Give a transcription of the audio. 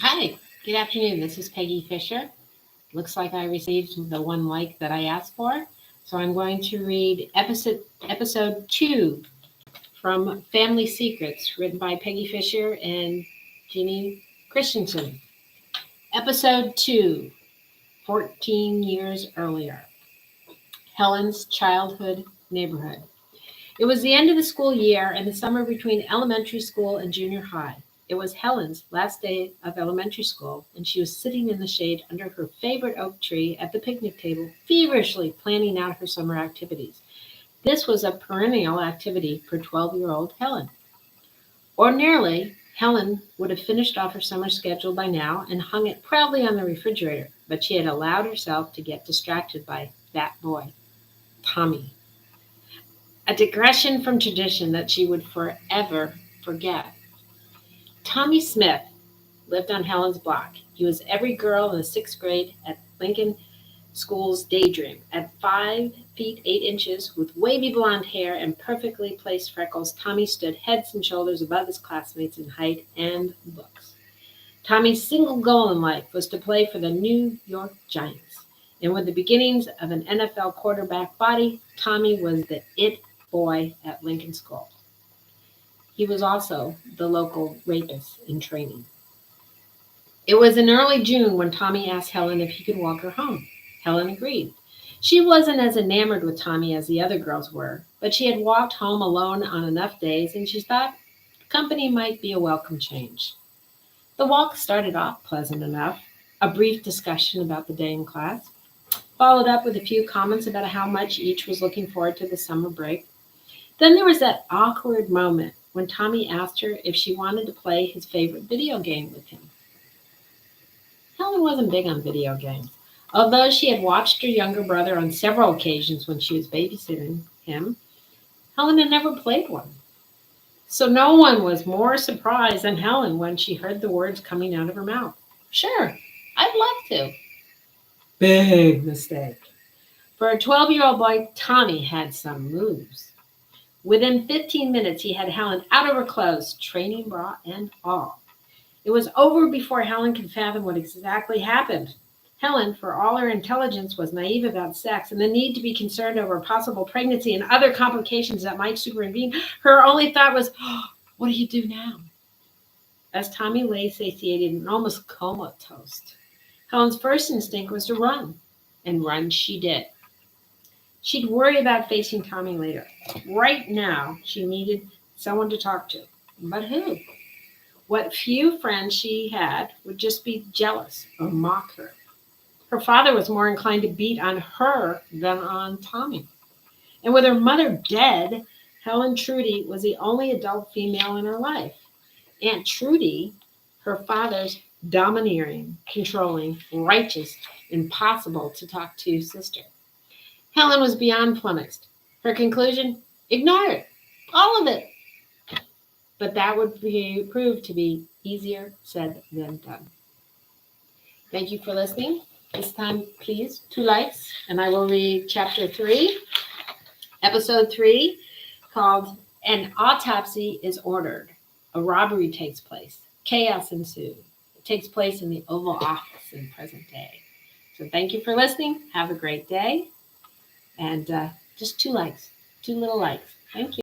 Hi, good afternoon. This is Peggy Fisher. Looks like I received the one like that I asked for. So I'm going to read episode 2 from Family Secrets, written by Peggy Fisher and Ginny Christenson. Episode 2, 14 years earlier. Helen's childhood neighborhood. It was the end of the school year and the summer between elementary school and junior high. It was Helen's last day of elementary school, and she was sitting in the shade under her favorite oak tree at the picnic table, feverishly planning out her summer activities. This was a perennial activity for 12-year-old Helen. Ordinarily, Helen would have finished off her summer schedule by now and hung it proudly on the refrigerator, but she had allowed herself to get distracted by that boy, Tommy. A digression from tradition that she would forever forget. Tommy Smith lived on Helen's block. He was every girl in the sixth grade at Lincoln School's daydream. At 5 feet 8 inches, with wavy blonde hair and perfectly placed freckles, Tommy stood heads and shoulders above his classmates in height and looks. Tommy's single goal in life was to play for the New York Giants. And with the beginnings of an NFL quarterback body, Tommy was the it boy at Lincoln School. He was also the local rapist in training. It was in early June when Tommy asked Helen if he could walk her home. Helen agreed. She wasn't as enamored with Tommy as the other girls were, but she had walked home alone on enough days, and she thought company might be a welcome change. The walk started off pleasant enough. A brief discussion about the day in class, followed up with a few comments about how much each was looking forward to the summer break. Then there was that awkward moment when Tommy asked her if she wanted to play his favorite video game with him. Helen wasn't big on video games. Although she had watched her younger brother on several occasions when she was babysitting him, Helen had never played one. So no one was more surprised than Helen when she heard the words coming out of her mouth. Sure, I'd love to. Big mistake. For a 12-year-old boy, Tommy had some moves. Within 15 minutes, he had Helen out of her clothes, training bra and all. It was over before Helen could fathom what exactly happened. Helen, for all her intelligence, was naive about sex and the need to be concerned over possible pregnancy and other complications that might supervene. Her only thought was, oh, what do you do now? As Tommy lay satiated and almost comatose, Helen's first instinct was to run, and run she did. She'd worry about facing Tommy later. Right now, she needed someone to talk to. But who? What few friends she had would just be jealous or mock her. Her father was more inclined to beat on her than on Tommy. And with her mother dead, Helen Trudy was the only adult female in her life. Aunt Trudy, her father's domineering, controlling, righteous, impossible to talk to sister. Helen was beyond flummoxed. Her conclusion? Ignore it. All of it. But that would prove to be easier said than done. Thank you for listening. This time, please, 2 likes, and I will read chapter 3, episode 3, called An Autopsy is Ordered. A robbery takes place. Chaos ensues. It takes place in the Oval Office in present day. So thank you for listening. Have a great day. And just 2 likes, 2 little likes. Thank you.